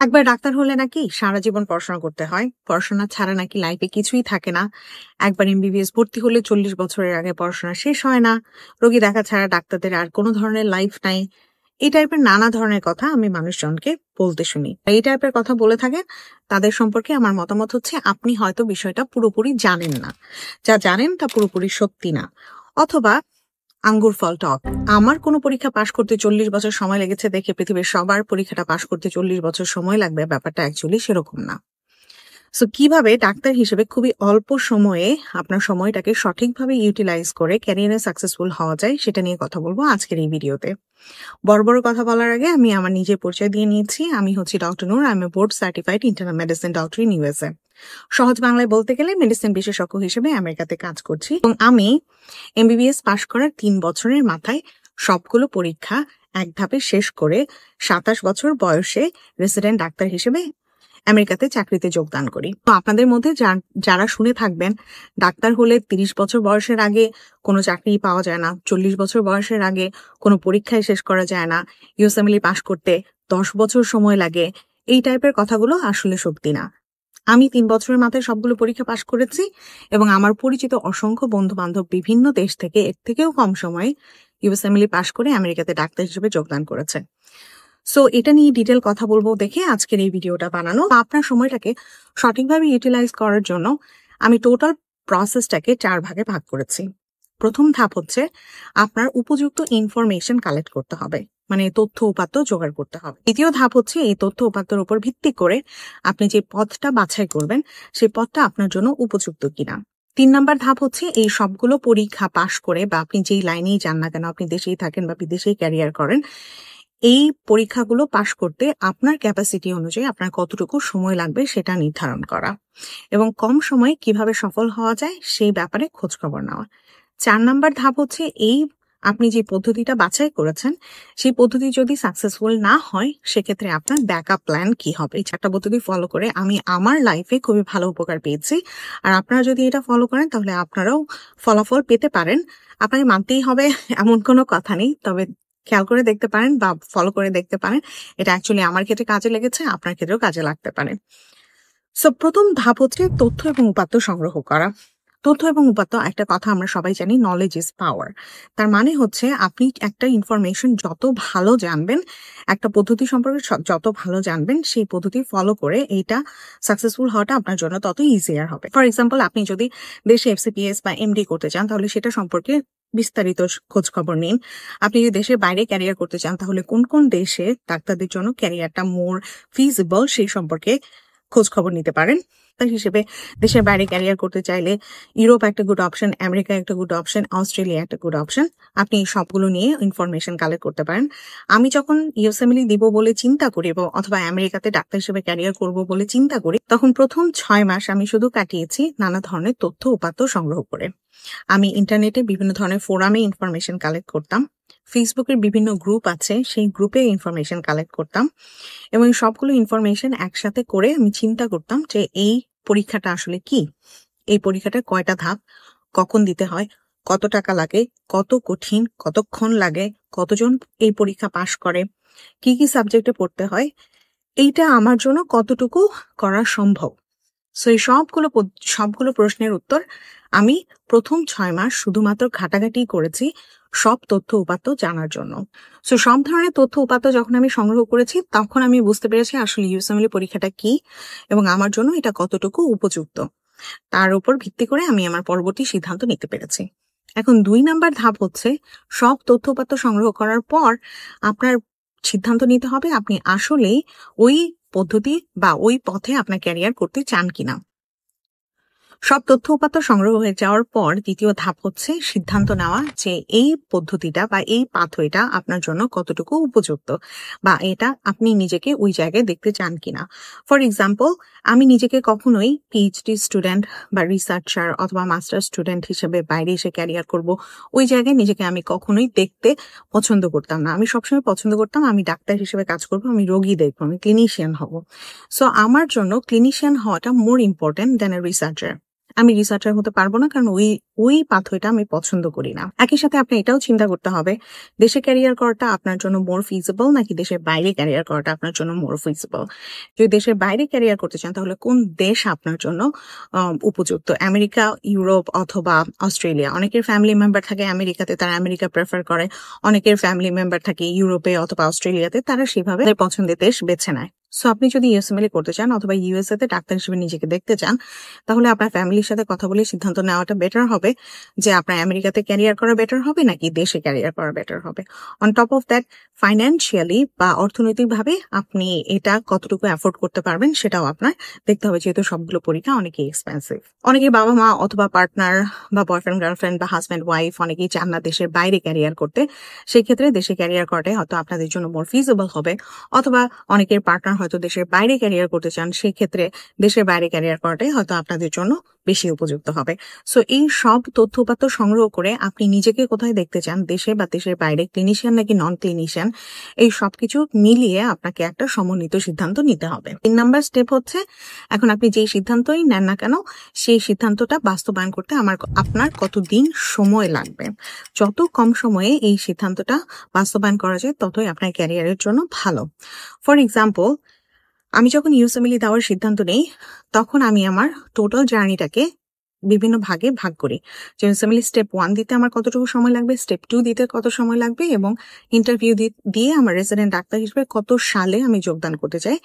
একবার ডাক্তার হলে নাকি সারা জীবন পড়াশোনা করতে হয়। পড়াশোনা ছাড়া নাকি লাইফে কিছুই থাকে না। একবার এমবিবিএস ভর্তি হলে 40 বছরের আগে পড়াশোনা শেষ হয় না। রোগী দেখা ছাড়া ডাক্তারদের আর কোনো ধরনের লাইফ নাই। এই টাইপের নানা ধরনের কথা আমি মানুষজনকে বলতে শুনি। এই টাইপের কথা বলে থাকেন তাদের সম্পর্কে আমার মতামত হচ্ছে আপনি হয়তো বিষয়টা পুরোপুরি জানেন না। যা জানেন তা পুরোপুরি সত্যি না। অথবা আঙ্গুর ফল টক। আমার কোনো পরীক্ষা পাশ করতে 40 বছর সময় লেগেছে দেখে পৃথিবীর সবার পরীক্ষাটা পাশ করতে 40 বছর সময় লাগবে, ব্যাপারটা অ্যাকচুয়ালি সেরকম না। সো কিভাবে ডাক্তার হিসেবে খুবই অল্প সময়ে আপনার সময়টাকে সঠিকভাবে ইউটিলাইজ করে ক্যারিয়ারে সাকসেসফুল হওয়া যায় সেটা নিয়ে কথা বলবো আজকের এই ভিডিওতে। বড় বড় কথা বলার আগে আমি আমার নিজের পরিচয় দিয়ে নিয়েছি। আমি হচ্ছি doctor Noor. I am a board certified internal medicine doctor in USA. সহজ বাংলায় বলতে গেলে মেডিসিন বিশেষজ্ঞ হিসেবে আমেরিকাতে কাজ করছি এবং আমি এমবিবিএস পাশ করার 3 বছরের মাথায় সবগুলো পরীক্ষা এক ধাপে শেষ করে 27 বছর বয়সে রেসিডেন্ট ডাক্তার হিসেবে আমেরিকাতে চাকরিতে যোগদান করি। তো আপনাদের মধ্যে যারা শুনে থাকবেন ডাক্তার হলে 30 বছর বয়সের আগে কোনো চাকরি পাওয়া যায় না, 40 বছর বয়সের আগে কোনো পরীক্ষায় শেষ করা যায় না, ইউএসএমএলই পাশ করতে 10 বছর সময় লাগে, এই টাইপের কথাগুলো আসলে সত্যি না। আমি 3 বছরের মাথায় সবগুলো পরীক্ষা পাশ করেছি এবং আমার পরিচিত অসংখ্য বন্ধু বান্ধব বিভিন্ন দেশ থেকে এর থেকেও কম সময়ে ইউএসএমএলই পাশ করে আমেরিকাতে ডাক্তার হিসেবে যোগদান করেছে। সো এটা নিয়ে ডিটেল কথা বলবো দেখে আজকের এই ভিডিওটা বানানো। আপনার সময়টাকে সঠিকভাবে ইউটিলাইজ করার জন্য আমি টোটাল প্রসেসটাকে 4 ভাগে ভাগ করেছি। প্রথম ধাপ হচ্ছে আপনার উপযুক্ত ইনফরমেশন কালেক্ট করতে হবে, মানে তথ্য উপাত্ত জোগাড় করতে হবে। দ্বিতীয় ধাপ হচ্ছে এই তথ্য উপাত্তের উপর ভিত্তি করে আপনি যে পথটা বাছাই করবেন সেই পথটা আপনার জন্য উপযুক্ত কিনা। 3 নাম্বার ধাপ হচ্ছে এই সবগুলো পরীক্ষা পাশ করে বা আপনি যেই লাইনেই যান না কেন, আপনি দেশেই থাকেন বা বিদেশেই ক্যারিয়ার করেন, এই পরীক্ষাগুলো পাশ করতে আপনার ক্যাপাসিটি অনুযায়ী আপনার কতটুকু সময় লাগবে সেটা নির্ধারণ করা এবং কম সময়ে কিভাবে সফল হওয়া যায় সেই ব্যাপারে খোঁজখবর নেওয়া। 4 নাম্বার ধাপ হচ্ছে এই আপনি যে পদ্ধতিটা বাছাই করেছেন সেই পদ্ধতি যদি সাকসেসফুল না হয় সেক্ষেত্রে আপনার ব্যাকআপ প্ল্যান কি হবে। এই 4টা পদ্ধতি ফলো করে আমি আমার লাইফে খুবই ভালো উপকার পেয়েছি। আর আপনারা যদি এটা ফলো করেন তাহলে আপনারাও ফলাফল পেতে পারেন। আপনাকে মানতেই হবে এমন কোনো কথা নেই, তবে খেয়াল করে দেখতে পারেন বা ফলো করে দেখতে পারেন। এটা অ্যাকচুয়ালি আমার ক্ষেত্রে কাজে লেগেছে, আপনার ক্ষেত্রেও কাজে লাগতে পারে। সো প্রথম ধাপ হচ্ছে তথ্য এবং উপাত্ত সংগ্রহ করা। তথ্য এবং উপাত্ত একটা কথা আমরা সবাই জানি, নলেজ ইজ পাওয়ার। তার মানে হচ্ছে আপনি একটা ইনফরমেশন যত ভালো জানবেন, একটা পদ্ধতি সম্পর্কে যত ভালো জানবেন, সেই পদ্ধতি ফলো করে এইটা সাকসেসফুল হওয়াটা আপনার জন্য তত ইজিয়ার হবে। ফর এক্সাম্পল, আপনি যদি দেশে এফসিপিএস বা এমডি করতে চান তাহলে সেটা সম্পর্কে বিস্তারিত খোঁজ খবর নিন। আপনি যদি দেশের বাইরে ক্যারিয়ার করতে চান তাহলে কোন কোন দেশে ডাক্তারদের জন্য ক্যারিয়ারটা মোর ফিজিবল সেই সম্পর্কে খোঁজ খবর নিতে পারেন। তার হিসেবে দেশের বাইরে ক্যারিয়ার করতে চাইলে ইউরোপ একটা গুড অপশন, আমেরিকা একটা গুড অপশন, অস্ট্রেলিয়া একটা গুড অপশন। আপনি সবগুলো নিয়ে ইনফরমেশন কালেক্ট করতে পারেন। আমি যখন ইউএসএমএলই দিব বলে চিন্তা করি অথবা আমেরিকাতে ডাক্তার হিসেবে ক্যারিয়ার করব বলে চিন্তা করি, তখন প্রথম 6 মাস আমি শুধু কাটিয়েছি নানা ধরনের তথ্য উপাত্ত সংগ্রহ করে। আমি ইন্টারনেটে বিভিন্ন ধরনের ফোরামে ইনফরমেশন কালেক্ট করতাম, ফেসবুকের বিভিন্ন গ্রুপ আছে সেই গ্রুপে ইনফরমেশন কালেক্ট করতাম এবং সবগুলো ইনফরমেশন একসাথে করে আমি চিন্তা করতাম যে এই পরীক্ষাটা আসলে কি, এই পরীক্ষাটা কয়টা ধাপ, কখন দিতে হয়, কত টাকা লাগে, কত কঠিন, কতক্ষণ লাগে, কতজন এই পরীক্ষা পাশ করে, কি কি সাবজেক্টে পড়তে হয়, এইটা আমার জন্য কতটুকু করা সম্ভব। সো এই সবগুলো প্রশ্নের উত্তর আমি প্রথম 6 মাস শুধুমাত্র ঘাটাঘাটি করেছি সব তথ্য উপাত্ত জানার জন্য। সো সব ধরনের তথ্য উপাত্ত যখন আমি সংগ্রহ করেছি তখন আমি বুঝতে পেরেছি আসলে ইউএসএমএলই পরীক্ষাটা কি এবং আমার জন্য এটা কতটুকু উপযুক্ত। তার উপর ভিত্তি করে আমি আমার পরবর্তী সিদ্ধান্ত নিতে পেরেছি। এখন 2 নাম্বার ধাপ হচ্ছে সব তথ্য উপাত্ত সংগ্রহ করার পর আপনার সিদ্ধান্ত নিতে হবে আপনি আসলেই ওই পদ্ধতি বা ওই পথে আপনার ক্যারিয়ার করতে চান কিনা। সব তথ্য উপাত্ত সংগ্রহ হয়ে যাওয়ার পর দ্বিতীয় ধাপ হচ্ছে সিদ্ধান্ত নেওয়া যে এই পদ্ধতিটা বা এই পাথওয়েটা আপনার জন্য কতটুকু উপযুক্ত বা এটা আপনি নিজেকে ওই জায়গায় দেখতে চান কিনা। ফর এক্সাম্পল, আমি নিজেকে কখনোই পিএইচডি স্টুডেন্ট বা রিসার্চার অথবা মাস্টার স্টুডেন্ট হিসেবে বাইরে এসে ক্যারিয়ার করব, ওই জায়গায় নিজেকে আমি কখনোই দেখতে পছন্দ করতাম না। আমি সবসময় পছন্দ করতাম আমি ডাক্তার হিসেবে কাজ করব, আমি রোগী দেখবো, আমি ক্লিনিশিয়ান হব। সো আমার জন্য ক্লিনিশিয়ান হওয়াটা more important than a researcher. আমি রিসার্চার হতে পারবো না, কারণ ওই পাথওয়েটা আমি পছন্দ করি না। একই সাথে আপনি এটাও চিন্তা করতে হবে, দেশে ক্যারিয়ার করাটা আপনার জন্য মোর ফিজিবল নাকি দেশের বাইরে ক্যারিয়ার করাটা আপনার জন্য মোর ফিজিবল। যদি দেশের বাইরে ক্যারিয়ার করতে চান তাহলে কোন দেশ আপনার জন্য উপযুক্ত, আমেরিকা, ইউরোপ অথবা অস্ট্রেলিয়া। অনেকের ফ্যামিলি মেম্বার থাকে আমেরিকাতে, তারা আমেরিকা প্রেফার করে। অনেকের ফ্যামিলি মেম্বার থাকে ইউরোপে অথবা অস্ট্রেলিয়াতে, তারা সেভাবে তাদের পছন্দের দেশ বেছে নেয়। সো আপনি যদি ইউএসএমএল করতে চান অথবা ইউএসএ তে ডাক্তার হিসেবে নিজেকে দেখতে চান, তাহলে আপনার ফ্যামিলির সাথে কথা বলে সিদ্ধান্ত নেওয়াটা বেটার হবে যে আপনার আমেরিকাতে ক্যারিয়ার করা বেটার হবে নাকি দেশে ক্যারিয়ার করা বেটার হবে। On top of that, financially বা অর্থনৈতিকভাবে আপনি এটা কতটুকু অ্যাফোর্ড করতে পারবেন সেটাও আপনার দেখতে হবে, যেহেতু সবগুলো পরীক্ষা অনেকেই এক্সপেন্সিভ। অনেকে বাবা মা অথবা পার্টনার বা বয়ফ্রেন্ড গার্লফ্রেন্ড বা হাজব্যান্ড ওয়াইফ অনেকেই চান না দেশের বাইরে ক্যারিয়ার করতে। সেই ক্ষেত্রে দেশে ক্যারিয়ার করাটাই হয়তো আপনাদের জন্য মোর ফিজিবল হবে। অথবা অনেকের পার্টনার হয়তো দেশের বাইরে ক্যারিয়ার করতে চান, সেই ক্ষেত্রে দেশের বাইরে ক্যারিয়ার করাটাই হয়তো আপনাদের জন্য বেশি উপযুক্ত হবে। সো এই সব তথ্যপাত্র সংগ্রহ করে আপনি নিজেকে কোথায় দেখতে চান, দেশে বা দেশের বাইরে, ক্লিনিশিয়ান নাকি নন ক্লিনিশিয়ান, এই সবকিছু মিলিয়ে আপনাকে একটা সমন্বিত সিদ্ধান্ত নিতে হবে। 3 নাম্বার স্টেপ হচ্ছে, এখন আপনি যেই সিদ্ধান্তই নেন না কেন সেই সিদ্ধান্তটা বাস্তবায়ন করতে আপনার কতদিন সময় লাগবে। যত কম সময়ে এই সিদ্ধান্তটা বাস্তবায়ন করা যায় ততই আপনার ক্যারিয়ারের জন্য ভালো। ফর এক্সাম্পল, আমি যখন ইউএসএমএল দেওয়ার সিদ্ধান্ত নেই তখন আমি আমার টোটাল জার্নিটাকে বিভিন্ন ভাগে ভাগ করি। যে ইউএসএমএল স্টেপ 1 দিতে আমার কতটুকু সময় লাগবে, স্টেপ 2 দিতে কত সময় লাগবে, এবং ইন্টারভিউ দিয়ে আমার রেসিডেন্ট ডাক্তার হিসেবে কত সালে আমি যোগদান করতে চাই,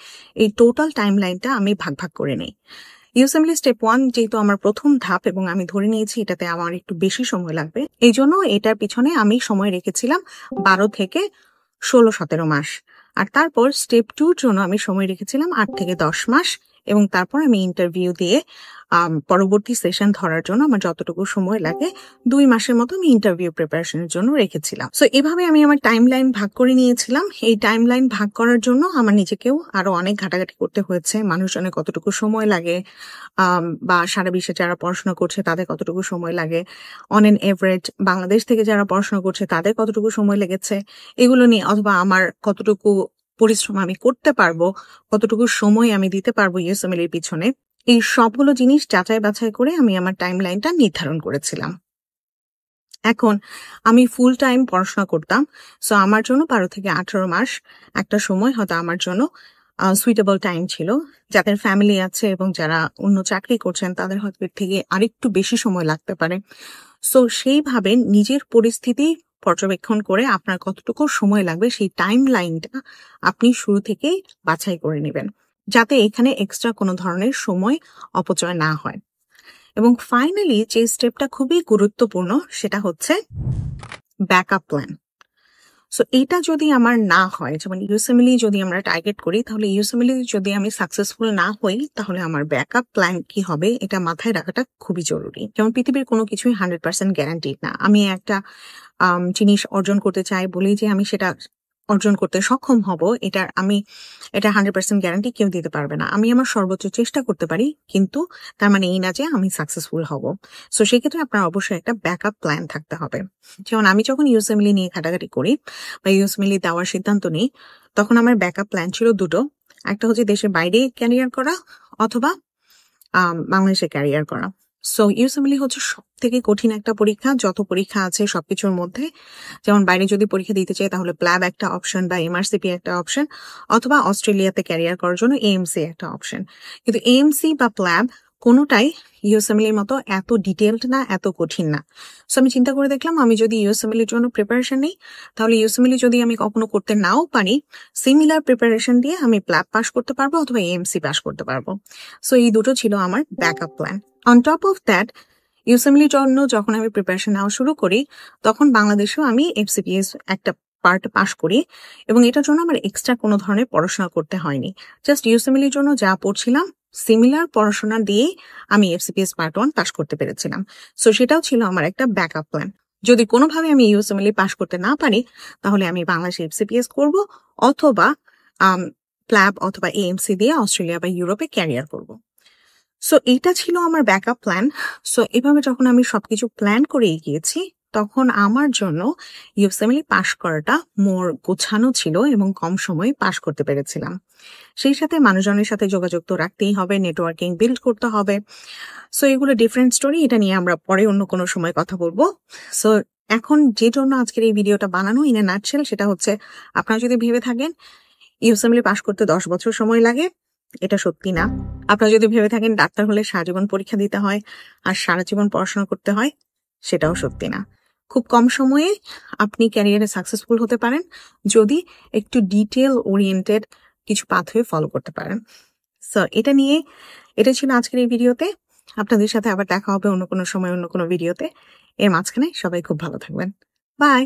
এই টোটাল টাইম লাইনটা আমি ভাগ ভাগ করে নিই। ইউএসএমএল স্টেপ 1 যেহেতু আমার প্রথম ধাপ এবং আমি ধরে নিয়েছি এটাতে আমার একটু বেশি সময় লাগবে, এই জন্য এটার পিছনে আমি সময় রেখেছিলাম 12 থেকে 16-17 মাস। আর তারপর স্টেপ 2 জন্য আমি সময় রেখেছিলাম 8 থেকে 10 মাস, এবং তারপর আমি ইন্টারভিউ দিয়ে পরবর্তী সেশন ধরার জন্য আমার যতটুকু সময় লাগে 2 মাসের মতো আমি ইন্টারভিউ প্রিপারেশনের জন্য রেখেছিলাম। সো এভাবে আমি আমার টাইম লাইন ভাগ করে নিয়েছিলাম। এই টাইম লাইন ভাগ করার জন্য আমার নিজেকেও আরো অনেক ঘাটাঘাটি করতে হয়েছে, মানুষজনের কতটুকু সময় লাগে বা সারা বিশ্বে যারা পড়াশোনা করছে তাদের কতটুকু সময় লাগে, অন এন এভারেজ বাংলাদেশ থেকে যারা পড়াশোনা করছে তাদের কতটুকু সময় লেগেছে, এগুলো নিয়ে, অথবা আমার কতটুকু পরিশ্রম আমি করতে পারবো, কতটুকু সময় আমি দিতে পারবো ইউএসএমএল এর পিছনে, এই সবগুলো জিনিস যাচাই বাছাই করে আমি আমার টাইম লাইনটা নির্ধারণ করেছিলাম। এখন আমি ফুল টাইম পড়াশোনা করতাম, সো আমার জন্য 12 থেকে 18 মাস একটা সময় হয়তো আমার জন্য সুইটেবল টাইম ছিল। যাদের ফ্যামিলি আছে এবং যারা অন্য চাকরি করছেন তাদের হয়তো এর থেকে আরেকটু বেশি সময় লাগতে পারে। সো সেইভাবে নিজের পরিস্থিতি পর্যবেক্ষণ করে আপনার কতটুকু সময় লাগবে সেই টাইম লাইনটা আপনি শুরু থেকেই বাছাই করে নেবেন, যাতে এখানে এক্সট্রা কোনো ধরনের সময় অপচয় না হয়। এবং ফাইনালি যে স্টেপটা খুবই গুরুত্বপূর্ণ সেটা হচ্ছে ব্যাকআপ প্ল্যান। সো এইটা যদি আমার না হয়, যেমন ইউএসএমএল যদি আমরা টার্গেট করি, তাহলে ইউএসএমএল যদি আমি সাকসেসফুল না হই তাহলে আমার ব্যাকআপ প্ল্যান কি হবে এটা মাথায় রাখাটা খুবই জরুরি। যেমন পৃথিবীর কোনো কিছুই 100% গ্যারান্টিড না। আমি একটা জিনিস অর্জন করতে চাই বলেই যে আমি সেটা অর্জন করতে সক্ষম হব, এটা 100% গ্যারান্টি কেউ দিতে পারবে না। আমি আমার সর্বোচ্চ চেষ্টা করতে পারি, কিন্তু তার মানে এই না যে আমি সাকসেসফুল হব। সো সেক্ষেত্রে আপনার অবশ্যই একটা ব্যাকআপ প্ল্যান থাকতে হবে। যেমন আমি যখন ইউএসএমএল নিয়ে ঘাটাঘাটি করি বা ইউএসএমএল দেওয়ার সিদ্ধান্ত নিই, তখন আমার ব্যাকআপ প্ল্যান ছিল দুটো। একটা হচ্ছে দেশের বাইরে ক্যারিয়ার করা অথবা বাংলাদেশে ক্যারিয়ার করা। সো ইউএসএমএল হচ্ছে সব থেকে কঠিন একটা পরীক্ষা, যত পরীক্ষা আছে সবকিছুর মধ্যে। যেমন বাইরে যদি পরীক্ষা দিতে চাই তাহলে প্ল্যাব একটা অপশন বা এমআরসিপি একটা অপশন, অথবা অস্ট্রেলিয়াতে ক্যারিয়ার করার জন্য এএমসি একটা অপশন। কিন্তু এএমসি বা প্ল্যাব কোনোটাই ইউএসএমএল এর মতো এত ডিটেলড না, এত কঠিন না। সো আমি চিন্তা করে দেখলাম আমি যদি ইউএসএমএল এর জন্য প্রিপারেশন নিই তাহলে ইউএসএমএল যদি আমি কখনো করতে নাও পারি, সিমিলার প্রিপারেশন দিয়ে আমি প্ল্যাব পাস করতে পারবো অথবা এএমসি পাস করতে পারবো। সো এই দুটো ছিল আমার backup plan. On top of that, USMLE জন্য যখন আমি প্রিপারেশন নেওয়া শুরু করি তখন বাংলাদেশেও আমি এফসিপিএস একটা পার্ট পাস করি, এবং এটার জন্য আমার এক্সট্রা কোনো ধরনের পড়াশোনা করতে হয়নি। জাস্ট ইউএসএমএল এর জন্য যা পড়ছিলাম সিমিলার পড়াশোনা দিয়ে আমি এফসিপিএস পার্ট 1 পাস করতে পেরেছিলাম। সো সেটাও ছিল আমার একটা ব্যাকআপ প্ল্যান। যদি কোনোভাবে আমি ইউএসএমএল পাস করতে না পারি তাহলে আমি বাংলাদেশে এফসিপিএস করব, অথবা প্ল্যাব অথবা এএমসি দিয়ে অস্ট্রেলিয়া বা ইউরোপে ক্যারিয়ার করব। সো এইটা ছিল আমার ব্যাকআপ প্ল্যান। সো এভাবে যখন আমি সবকিছু প্ল্যান করে এগিয়েছি তখন আমার জন্য ইউএসএমএল পাস করাটা মোর গোছানো ছিল এবং কম সময়ে পাস করতে পেরেছিলাম। সেই সাথে মানুষজনের সাথে যোগাযোগ তো রাখতেই হবে, নেটওয়ার্কিং বিল্ড করতে হবে। সো এগুলো ডিফারেন্ট স্টোরি, এটা নিয়ে আমরা পরে অন্য কোনো সময় কথা বলবো। সো এখন যে জন্য আজকের এই ভিডিওটা বানানো ইন এ নাটশেল, সেটা হচ্ছে আপনারা যদি ভেবে থাকেন ইউএসএমএল পাস করতে 10 বছর সময় লাগে, এটা সত্যি না। আপনারা যদি ভেবে থাকেন ডাক্তার হলে সারা জীবন পরীক্ষা দিতে হয় আর সারা জীবন পড়াশোনা করতে হয়, সেটাও সত্যি না। খুব কম সময়ে আপনি ক্যারিয়ারে সাকসেসফুল হতে পারেন যদি একটু ডিটেল ওরিয়েন্টেড কিছু পাথওয়ে ফলো করতে পারেন। সো এটা ছিল আজকের এই ভিডিওতে। আপনাদের সাথে আবার দেখা হবে অন্য কোনো সময় অন্য কোনো ভিডিওতে। এর মাঝখানে সবাই খুব ভালো থাকবেন। বাই।